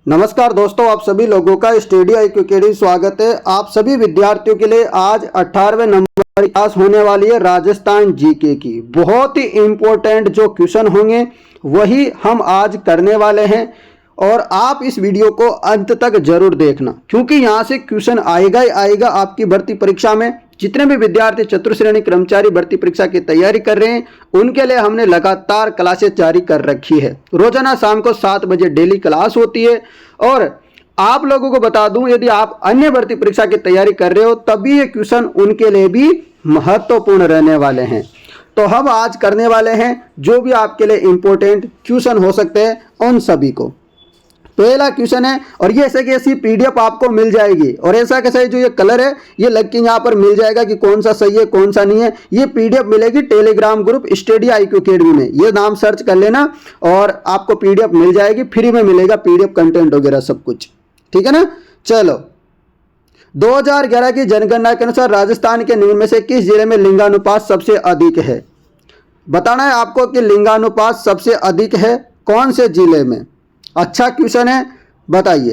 नमस्कार दोस्तों, आप सभी लोगों का स्टडी IQ अकेडमी स्वागत है। आप सभी विद्यार्थियों के लिए आज 18वें नंबर की क्लास होने वाली है राजस्थान जीके की। बहुत ही इम्पोर्टेंट जो क्वेश्चन होंगे वही हम आज करने वाले हैं और आप इस वीडियो को अंत तक जरूर देखना, क्योंकि यहाँ से क्वेश्चन आएगा ही आएगा आपकी भर्ती परीक्षा में। जितने भी विद्यार्थी चतुर्श्रेणी कर्मचारी भर्ती परीक्षा की तैयारी कर रहे हैं उनके लिए हमने लगातार क्लासेस जारी कर रखी है। रोजाना शाम को 7 बजे डेली क्लास होती है। और आप लोगों को बता दूं, यदि आप अन्य भर्ती परीक्षा की तैयारी कर रहे हो तभी ये क्वेश्चन उनके लिए भी महत्वपूर्ण रहने वाले हैं। तो हम आज करने वाले हैं जो भी आपके लिए इंपॉर्टेंट क्वेश्चन हो सकते हैं उन सभी को। पहला क्वेश्चन है और ये ऐसे की ऐसी PDF आपको मिल जाएगी और ऐसा कैसा है, जो ये कलर है ये लग के यहाँ पर मिल जाएगा कि कौन सा सही है कौन सा नहीं है। ये PDF मिलेगी Telegram group study IQ academy में, ये नाम सर्च कर लेना और आपको PDF मिल जाएगी, फ्री में मिलेगा PDF कंटेंट वगैरह सब कुछ, ठीक है ना। चलो, 2011 की जनगणना के अनुसार राजस्थान के निम्न में से किस जिले में लिंगानुपात सबसे अधिक है। बताना है आपको कि लिंगानुपात सबसे अधिक है कौन से जिले में। अच्छा क्वेश्चन है, बताइए।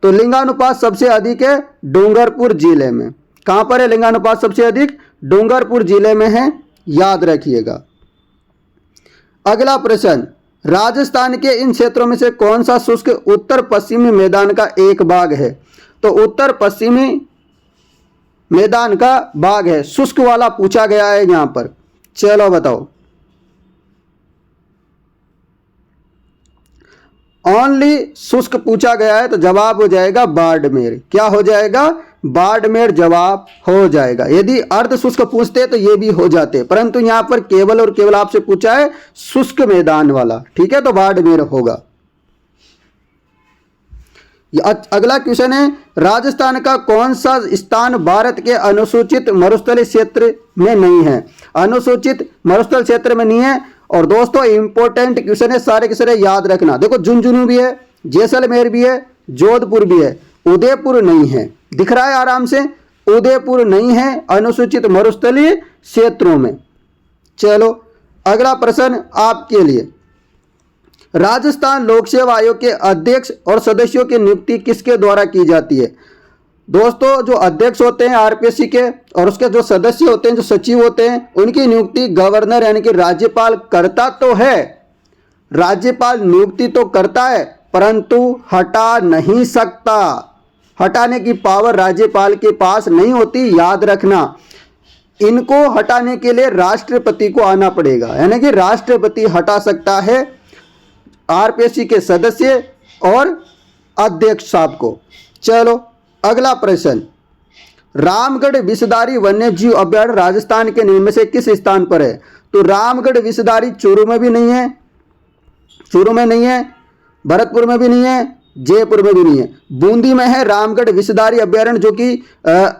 तो लिंगानुपात सबसे अधिक है डूंगरपुर जिले में। कहां पर है लिंगानुपात सबसे अधिक? डूंगरपुर जिले में है, याद रखिएगा। अगला प्रश्न, राजस्थान के इन क्षेत्रों में से कौन सा शुष्क उत्तर पश्चिमी मैदान का एक भाग है। तो उत्तर पश्चिमी मैदान का भाग है, शुष्क वाला पूछा गया है यहां पर। चलो बताओ। ओनली शुष्क पूछा गया है तो जवाब हो जाएगा बाड़मेर। क्या हो जाएगा? बाड़मेर जवाब हो जाएगा। यदि अर्ध शुष्क पूछते तो ये भी हो जाते, परंतु यहां पर केवल और केवल आपसे पूछा है शुष्क मैदान वाला, ठीक है, तो बाड़मेर होगा। अगला क्वेश्चन है, राजस्थान का कौन सा स्थान भारत के अनुसूचित मरुस्थलीय क्षेत्र में नहीं है। अनुसूचित मरुस्थल क्षेत्र में नहीं है। और दोस्तों इंपॉर्टेंट क्वेश्चन है, सारे के सारे याद रखना। देखो, झुंझुनू भी है, जैसलमेर भी है, जोधपुर भी है, उदयपुर नहीं है। दिख रहा है आराम से, उदयपुर नहीं है अनुसूचित मरुस्थलीय क्षेत्रों में। चलो अगला प्रश्न आपके लिए, राजस्थान लोक सेवा आयोग के अध्यक्ष और सदस्यों की नियुक्ति किसके द्वारा की जाती है। दोस्तों, जो अध्यक्ष होते हैं RPSC के और उसके जो सदस्य होते हैं, जो सचिव होते हैं, उनकी नियुक्ति गवर्नर यानी कि राज्यपाल करता तो है। राज्यपाल नियुक्ति तो करता है परंतु हटा नहीं सकता। हटाने की पावर राज्यपाल के पास नहीं होती, याद रखना। इनको हटाने के लिए राष्ट्रपति को आना पड़ेगा, यानी कि राष्ट्रपति हटा सकता है RPSC के सदस्य और अध्यक्ष साहब को। चलो अगला प्रश्न, रामगढ़ विषधारी वन्य जीव अभ्यारण्य राजस्थान के निम्न में से किस स्थान पर है। तो रामगढ़ विषधारी चूरू में भी नहीं है, चूरू में नहीं है, भरतपुर में भी नहीं है, जयपुर में भी नहीं है। बूंदी में है रामगढ़ विषधारी अभ्यारण्य, जो कि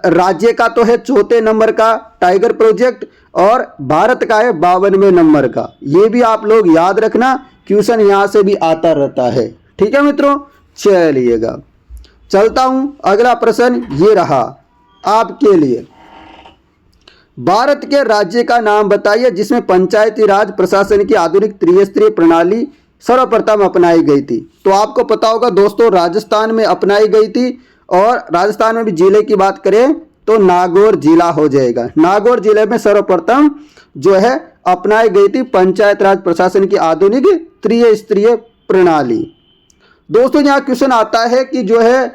राज्य का तो है 4थे नंबर का टाइगर प्रोजेक्ट और भारत का है 52वें नंबर का। ये भी आप लोग याद रखना, क्वेश्चन यहां से भी आता रहता है, ठीक है मित्रों। चलिएगा चलता हूं, अगला प्रश्न ये रहा आपके लिए, भारत के राज्य का नाम बताइए जिसमें पंचायती राज प्रशासन की आधुनिक त्रिस्तरीय प्रणाली सर्वप्रथम अपनाई गई थी। तो आपको पता होगा दोस्तों, राजस्थान में अपनाई गई थी और राजस्थान में भी जिले की बात करें तो नागौर जिला हो जाएगा। नागौर जिले में सर्वप्रथम जो है अपनाई गई थी पंचायत राज प्रशासन की आधुनिक त्रिस्तरीय प्रणाली। दोस्तों यहाँ क्वेश्चन आता है कि जो है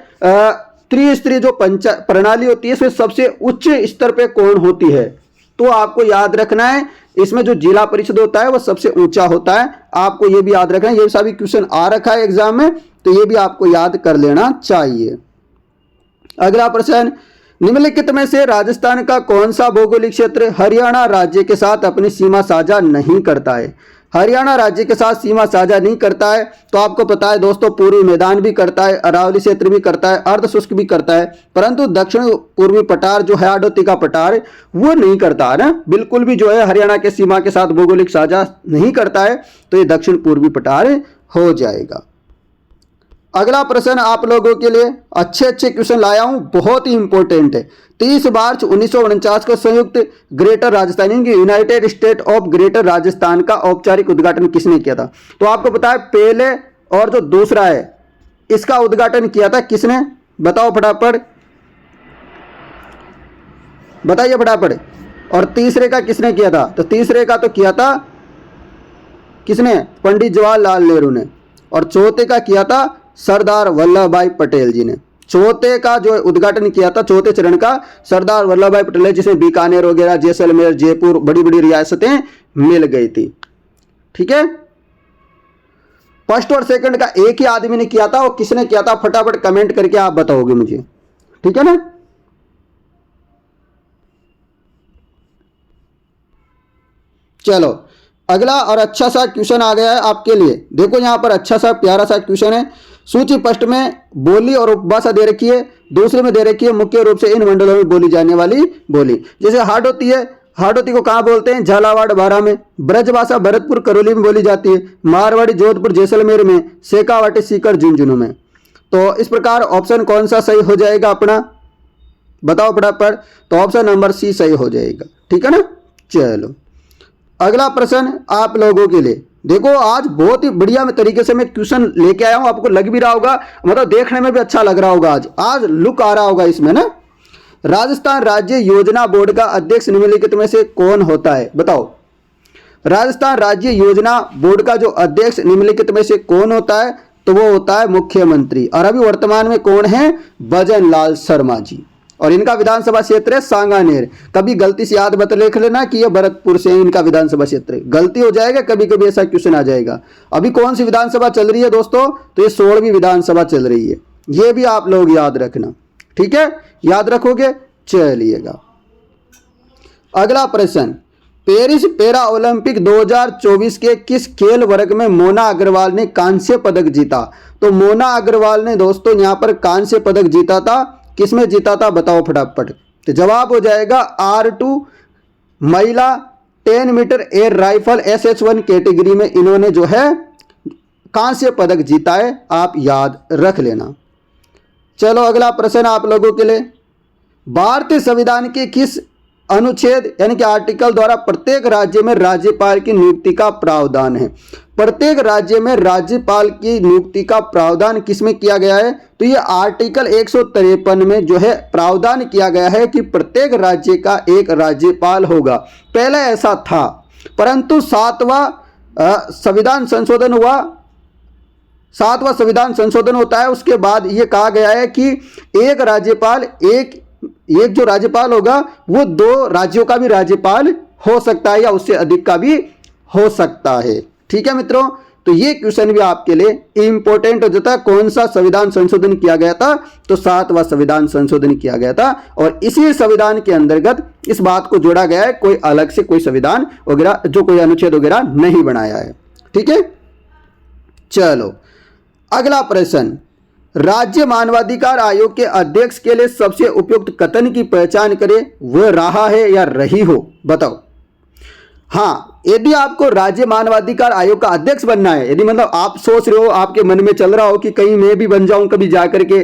त्रिस्तरीय जो पंचायत प्रणाली होती है इसमें सबसे उच्च स्तर पे कौन होती है। तो आपको याद रखना है, इसमें जो जिला परिषद होता है वो सबसे ऊंचा होता है। आपको ये भी याद रखना है, ये सभी क्वेश्चन आ रखा है एग्जाम में, तो ये भी आपको याद कर लेना चाहिए। अगला प्रश्न, निम्नलिखित में से राजस्थान का कौन सा भौगोलिक क्षेत्र हरियाणा राज्य के साथ अपनी सीमा साझा नहीं करता है। हरियाणा राज्य के साथ सीमा साझा नहीं करता है। तो आपको पता है दोस्तों, पूर्वी मैदान भी करता है, अरावली क्षेत्र भी करता है, अर्ध शुष्क भी करता है, परंतु दक्षिण पूर्वी पठार जो है हाडोती का पठार वो नहीं करता है ना, बिल्कुल भी जो है हरियाणा के सीमा के साथ भौगोलिक साझा नहीं करता है। तो ये दक्षिण पूर्वी पठार हो जाएगा। अगला प्रश्न आप लोगों के लिए अच्छे क्वेश्चन लाया हूं, बहुत ही इंपॉर्टेंट है। 30 मार्च 1949 को संयुक्त greater Rajasthan United state of greater Rajasthan का औपचारिक उद्घाटन किसने किया था। तो आपको पता है पहले और जो दूसरा है इसका उद्घाटन किया था किसने? बताओ फटाफट, बताइए फटाफट। और तीसरे का किसने किया था? तो तीसरे का तो किया था किसने? पंडित जवाहरलाल नेहरू ने। और चौथे का किया था सरदार वल्लभ भाई पटेल जी ने। चौथे का जो उद्घाटन किया था, चौथे चरण का, सरदार वल्लभ भाई पटेल, जिसमें बीकानेर वगैरह, जैसलमेर, जयपुर, बड़ी बड़ी रियासतें मिल गई थी। ठीक है, फर्स्ट और सेकंड का एक ही आदमी ने किया था। और किसने किया था? फटाफट कमेंट करके आप बताओगे मुझे। ठीक है ना? चलो अगला और अच्छा सा क्वेश्चन आ गया है आपके लिए। देखो यहां पर अच्छा सा प्यारा सा क्वेश्चन है। सूची फर्स्ट में बोली और उपभाषा दे रखी है, दूसरे में दे रखी है मुख्य रूप से इन मंडलों में बोली जाने वाली बोली। जैसे हाडोती है, हाडोती को कहाँ बोलते हैं? झालावाड़ बारां में। ब्रजभाषा भरतपुर करौली में बोली जाती है। मारवाड़ी जोधपुर जैसलमेर में। शेखावाटी सीकर झुंझुनू में। तो इस प्रकार ऑप्शन कौन सा सही हो जाएगा अपना? बताओ फटाफट। तो ऑप्शन नंबर सी सही हो जाएगा। ठीक है ना? चलो अगला प्रश्न आप लोगों के लिए। देखो आज बहुत ही बढ़िया तरीके से मैं क्वेश्चन लेके आया हूं, आपको लग भी रहा होगा, मतलब देखने में भी अच्छा लग रहा होगा। आज लुक आ रहा होगा इसमें ना। राजस्थान राज्य योजना बोर्ड का अध्यक्ष निम्नलिखित में से कौन होता है? बताओ। राजस्थान राज्य योजना बोर्ड का जो अध्यक्ष निम्नलिखित में से कौन होता है? तो वो होता है मुख्यमंत्री। और अभी वर्तमान में कौन है? भजन लाल शर्मा जी। और इनका विधानसभा क्षेत्र है सांगानेर। कभी गलती से याद मत लिख लेना कि ये भरतपुर से इनका विधानसभा क्षेत्र है, गलती हो जाएगा, कभी कभी ऐसा क्वेश्चन आ जाएगा। अभी कौन सी विधानसभा चल रही है दोस्तों? तो ये 16वीं विधानसभा चल रही है, ये भी आप लोग याद रखना। ठीक है, याद रखोगे? चलिएगा अगला प्रश्न। पेरिस पैरा ओलंपिक 2024 के किस खेल वर्ग में मोना अग्रवाल ने कांस्य पदक जीता? तो मोना अग्रवाल ने दोस्तों यहां पर कांस्य पदक जीता था। किसमें जीता था? बताओ फटाफट। तो जवाब हो जाएगा R2 महिला 10 metre air rifle SH1 category में इन्होंने जो है कांस्य पदक जीता है, आप याद रख लेना। चलो अगला प्रश्न आप लोगों के लिए। भारतीय संविधान के किस अनुच्छेद यानी कि आर्टिकल द्वारा प्रत्येक राज्य में राज्यपाल की नियुक्ति का प्रावधान है? प्रत्येक राज्य में राज्यपाल की नियुक्ति का प्रावधान किसमें किया गया है? तो ये आर्टिकल 153 में जो है प्रावधान किया गया है कि प्रत्येक राज्य का एक राज्यपाल होगा। पहले ऐसा था, परंतु 7वां संविधान संशोधन हुआ, 7वां संविधान संशोधन होता है, उसके बाद ये कहा गया है कि एक राज्यपाल एक जो राज्यपाल होगा वो 2 राज्यों का भी राज्यपाल हो सकता है या उससे अधिक का भी हो सकता है। ठीक है मित्रों, तो ये क्वेश्चन भी आपके लिए इंपॉर्टेंट हो जाता है। कौन सा संविधान संशोधन किया गया था? तो 7वां संविधान संशोधन किया गया था और इसी संविधान के अंतर्गत इस बात को जोड़ा गया है, कोई अलग से कोई संविधान वगैरह जो कोई अनुच्छेद वगैरह नहीं बनाया है। ठीक है, चलो अगला प्रश्न। राज्य मानवाधिकार आयोग के अध्यक्ष के लिए सबसे उपयुक्त कथन की पहचान करें, वह रहा है या रही हो? बताओ। हाँ, यदि आपको राज्य मानवाधिकार आयोग का अध्यक्ष बनना है, यदि मतलब आप सोच रहे हो, आपके मन में चल रहा हो कि कहीं मैं भी बन जाऊं कभी जाकर के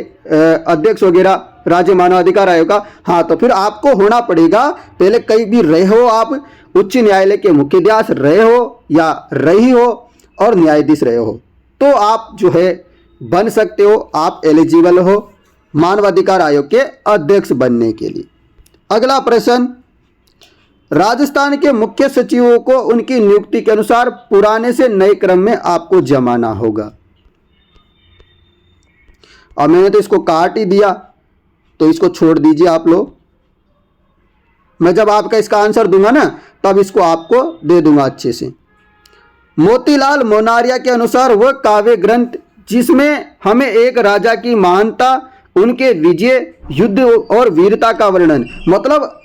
अध्यक्ष वगैरह राज्य मानवाधिकार आयोग का, हाँ तो फिर आपको होना पड़ेगा, पहले कहीं भी रहे हो आप, उच्च न्यायालय के मुख्याधीश रहे हो या रही हो और न्यायाधीश रहे हो, तो आप जो है बन सकते हो, आप एलिजिबल हो मानवाधिकार आयोग के अध्यक्ष बनने के लिए। अगला प्रश्न। राजस्थान के मुख्य सचिवों को उनकी नियुक्ति के अनुसार पुराने से नए क्रम में आपको जमाना होगा। और मैंने तो इसको काट ही दिया, तो इसको छोड़ दीजिए आप लोग। मैं जब आपका इसका आंसर दूंगा ना, तब इसको आपको दे दूंगा अच्छे से। मोतीलाल मोनारिया के अनुसार वह काव्य ग्रंथ जिसमें हमें एक राजा की महानता, उनके विजय, युद्ध और वीरता का वर्णन, मतलब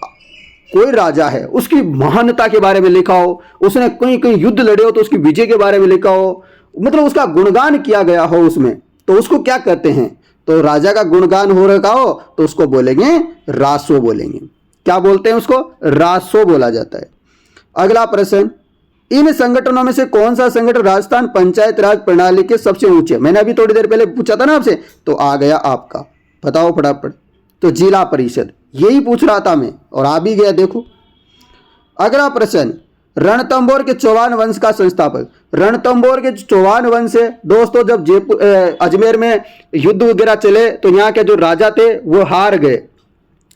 कोई राजा है उसकी महानता के बारे में लिखा हो, उसने कहीं कहीं युद्ध लड़े हो तो उसकी विजय के बारे में लिखा हो, मतलब उसका गुणगान किया गया हो उसमें, तो उसको क्या कहते हैं? तो राजा का गुणगान हो रखा हो तो उसको बोलेंगे रासो बोलेंगे। क्या बोलते हैं उसको? रासो बोला जाता है। अगला प्रश्न। इन संगठनों में से कौन सा संगठन राजस्थान पंचायत राज प्रणाली के सबसे ऊंचे? मैंने अभी थोड़ी देर पहले पूछा था ना आपसे, तो आ गया आपका, बताओ फटाफट। तो जिला परिषद, यही पूछ रहा था मैं और आ भी गया, देखो। अगला प्रश्न। रणथंभौर के चौहान वंश का संस्थापक। रणथंभौर के चौहान वंश है दोस्तों, जब जयपुर अजमेर में युद्ध वगैरह चले तो यहाँ के जो राजा थे वो हार गए।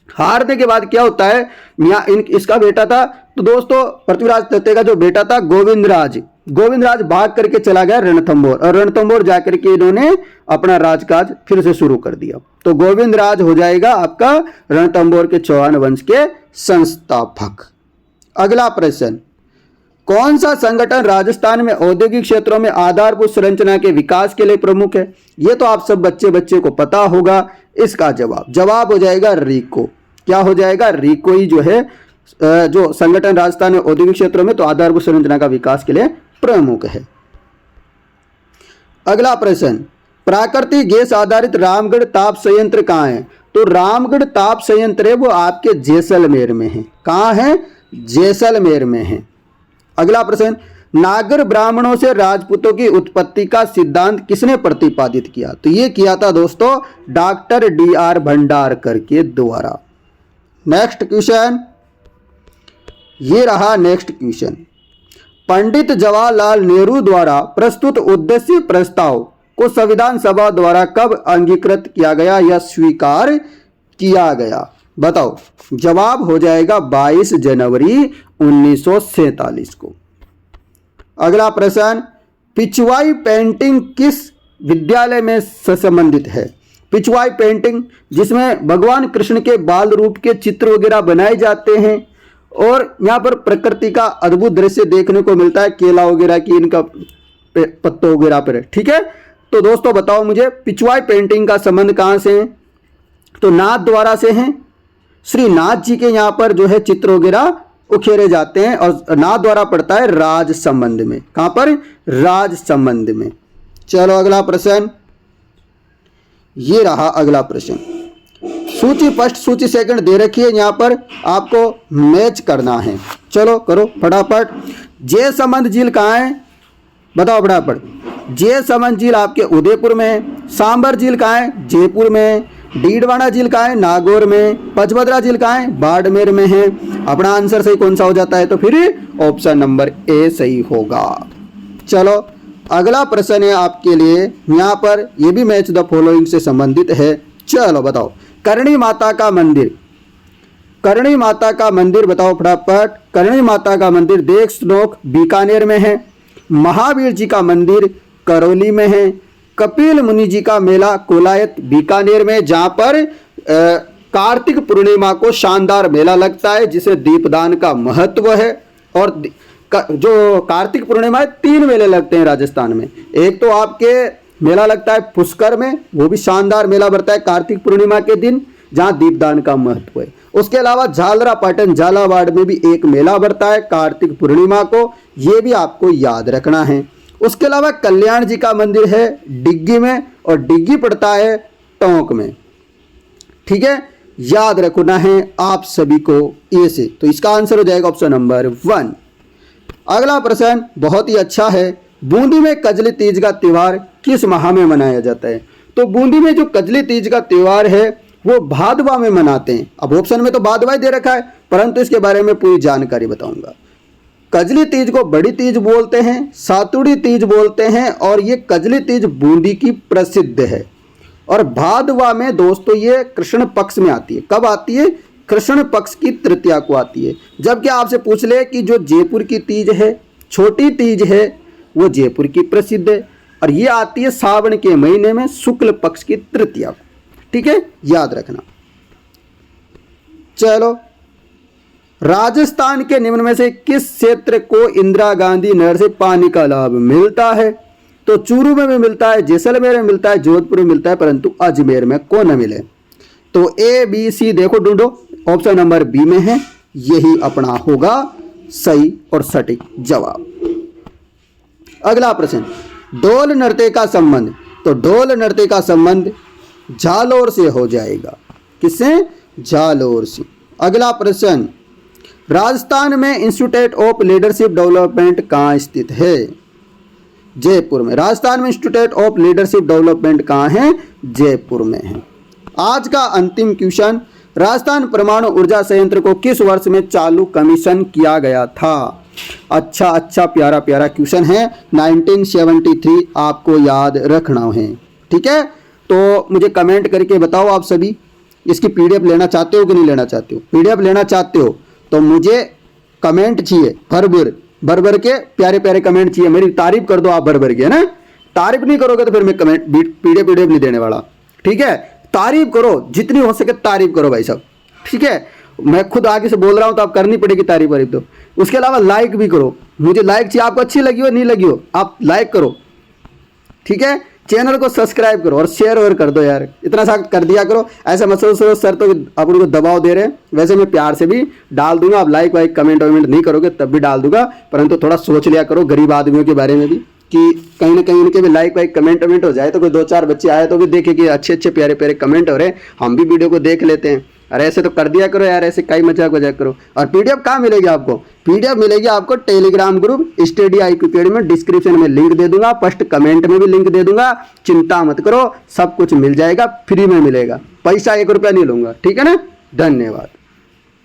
हारने के बाद क्या होता है, यहाँ इसका बेटा था, तो दोस्तों पृथ्वीराज तृतीय का जो बेटा था गोविंदराज भाग करके चला गया रणथंभौर, और रणथंभौर जाकर के इन्होंने अपना राजकाज फिर से शुरू कर दिया। तो गोविंदराज हो जाएगा आपका रणथंभौर के चौहान वंश के संस्थापक। अगला प्रश्न, कौन सा संगठन राजस्थान में औद्योगिक क्षेत्रों में आधारभूत संरचना के विकास के लिए प्रमुख है? यह तो आप सब बच्चे को पता होगा। इसका जवाब हो जाएगा रीको। क्या हो जाएगा? रीको ही जो है जो संगठन राजस्थान में औद्योगिक क्षेत्रों में तो आधारभूत संरचना का विकास के लिए प्रमुख है। अगला प्रश्न, प्राकृतिक गैस आधारित रामगढ़ ताप संयंत्र कहाँ है? तो रामगढ़ ताप संयंत्र है वो आपके जैसलमेर में है। कहाँ है? जैसलमेर में है। अगला प्रश्न, नागर ब्राह्मणों से राजपूतों की उत्पत्ति का सिद्धांत किसने प्रतिपादित किया? तो ये किया था दोस्तों डॉक्टर DR भंडारकर के द्वारा। नेक्स्ट क्वेश्चन, ये रहा नेक्स्ट क्वेश्चन, पंडित जवाहरलाल नेहरू द्वारा प्रस्तुत उद्देश्य प्रस्ताव को संविधान सभा द्वारा कब अंगीकृत किया गया या स्वीकार किया गया? बताओ। जवाब हो जाएगा 22 जनवरी 1947 को। अगला प्रश्न, पिछवाई पेंटिंग किस विद्यालय में संबंधित है? पिछवाई पेंटिंग जिसमें भगवान कृष्ण के बाल रूप के चित्र वगैरह बनाए जाते हैं और यहाँ पर प्रकृति का अद्भुत दृश्य देखने को मिलता है, केला वगैरह की इनका पत्तों वगैरह पर। ठीक है, तो दोस्तों बताओ मुझे पिछवाई पेंटिंग का संबंध कहाँ से है? तो नाथ द्वारा से है। श्री नाथ जी के यहाँ पर जो है चित्र वगैरह उखेरे जाते हैं और नाथ द्वारा पड़ता है राज संबंध में। कहां पर? राज संबंध में। चलो अगला प्रश्न, ये रहा अगला प्रश्न। सूची फर्स्ट सूची सेकंड दे रखी है, यहां पर आपको मैच करना है। चलो करो फटाफट। जय संबंध झील कहाँ है? बताओ फटाफट। जय संबंध झील आपके उदयपुर में है। सांबर झील कहाँ है? जयपुर में है। डीडवाना झील कहाँ है? नागौर में। पचमदरा झील कहाँ है? बाड़मेर में है। अपना आंसर सही कौन सा हो जाता है? तो फिर ऑप्शन नंबर ए सही होगा। चलो अगला प्रश्न है आपके लिए, यहाँ पर ये भी मैच द फॉलोइंग से संबंधित है। चलो बताओ, करणी माता का मंदिर, करणी माता का मंदिर बताओ फटाफट। करणी माता का मंदिर देशनोक बीकानेर में है। महावीर जी का मंदिर करौली में है। कपिल मुनि जी का मेला कोलायत बीकानेर में, जहां पर कार्तिक पूर्णिमा को शानदार मेला लगता है जिसे दीपदान का महत्व है। और जो कार्तिक पूर्णिमा है 3 मेले लगते हैं राजस्थान में। एक तो आपके मेला लगता है पुष्कर में, वो भी शानदार मेला बढ़ता है कार्तिक पूर्णिमा के दिन जहां दीपदान का महत्व है। उसके अलावा झालरा पाटन झालावाड़ में भी एक मेला बढ़ता है कार्तिक पूर्णिमा को, ये भी आपको याद रखना है। उसके अलावा कल्याण जी का मंदिर है डिग्गी में, और डिग्गी पड़ता है टोंक में। ठीक है, याद रखना है आप सभी को ये से। तो इसका आंसर हो जाएगा ऑप्शन नंबर 1। अगला प्रश्न बहुत ही अच्छा है, बूंदी में कजली तीज का त्योहार किस माह में मनाया जाता है? तो बूंदी में जो कजली तीज का त्योहार है वो भादवा में मनाते हैं। अब ऑप्शन में तो भादवा ही दे रखा है, परंतु इसके बारे में पूरी जानकारी बताऊंगा। कजली तीज को बड़ी तीज बोलते हैं, सातुड़ी तीज बोलते हैं, और ये कजली तीज बूंदी की प्रसिद्ध है। और भादवा में दोस्तों ये कृष्ण पक्ष में आती है। कब आती है? कृष्ण पक्ष की तृतीया को आती है। जबकि आपसे पूछ ले कि जो जयपुर की तीज है, छोटी तीज है, वो जयपुर की प्रसिद्ध है, और ये आती है सावन के महीने में शुक्ल पक्ष की तृतीया को। ठीक है, याद रखना। चलो, राजस्थान के निम्न में से किस क्षेत्र को इंदिरा गांधी नहर से पानी का लाभ मिलता है? तो चूरू में भी मिलता है, जैसलमेर में मिलता है, जोधपुर में मिलता है, परंतु अजमेर में को न मिले। तो A, B, C देखो ढूंढो, ऑप्शन नंबर बी में है, यही अपना होगा सही और सटीक जवाब। अगला प्रश्न, डोल नृत्य का संबंध, तो डोल नृत्य का संबंध जालोर से हो जाएगा। किससे? जालोर से। अगला प्रश्न, राजस्थान में इंस्टीट्यूट ऑफ लीडरशिप डेवलपमेंट कहाँ स्थित है? जयपुर में। राजस्थान में इंस्टीट्यूट ऑफ लीडरशिप डेवलपमेंट कहाँ है? जयपुर में है। आज का अंतिम क्वेश्चन, राजस्थान परमाणु ऊर्जा संयंत्र को किस वर्ष में चालू कमीशन किया गया था? अच्छा अच्छा, प्यारा प्यारा क्वेश्चन है। 1973 आपको याद रखना है, ठीक है। तो मुझे कमेंट करके बताओ आप सभी, इसकी पीडीएफ लेना चाहते हो कि नहीं लेना चाहते हो। पीडीएफ लेना चाहते हो तो मुझे कमेंट चाहिए, भर भर के प्यारे प्यारे कमेंट चाहिए। मेरी तारीफ कर दो आप भर भर के, है ना। तारीफ नहीं करोगे तो फिर मैं कमेंट पीडीएफ नहीं देने वाला, ठीक है। तारीफ करो, जितनी हो सके तारीफ करो भाई साहब, ठीक है। मैं खुद आगे से बोल रहा हूं तो आप करनी पड़ेगी तारीफ वारीफ। तो उसके अलावा लाइक भी करो, मुझे लाइक चाहिए। आपको अच्छी लगी हो नहीं लगी हो आप लाइक करो, ठीक है। चैनल को सब्सक्राइब करो और शेयर और कर दो यार, इतना सा कर दिया करो। ऐसा मत सोचो सर तो अपने को दबाव दे रहे हैं, वैसे मैं प्यार से भी डाल दूंगा। आप लाइक वाइक कमेंट वमेंट नहीं करोगे तब भी डाल दूंगा, परंतु थोड़ा सोच लिया करो गरीब आदमियों के बारे में भी, कि कहीं ना कहीं उनके भी लाइक वाइक कमेंट वमेंट हो जाए, तो कोई 2-4 बच्चे आए तो भी देखे कि अच्छे अच्छे प्यारे प्यारे कमेंट हो रहे हैं, हम भी वीडियो को देख लेते हैं। अरे ऐसे तो कर दिया करो यार, ऐसे कई मजाक वजाक करो। और पीडीएफ कहाँ मिलेगी आपको? पीडीएफ मिलेगी आपको Telegram group study IQ Academy में, डिस्क्रिप्शन में लिंक दे दूंगा, फर्स्ट कमेंट में भी लिंक दे दूंगा। चिंता मत करो, सब कुछ मिल जाएगा, फ्री में मिलेगा, पैसा 1 रुपया नहीं लूंगा, ठीक है ना। धन्यवाद।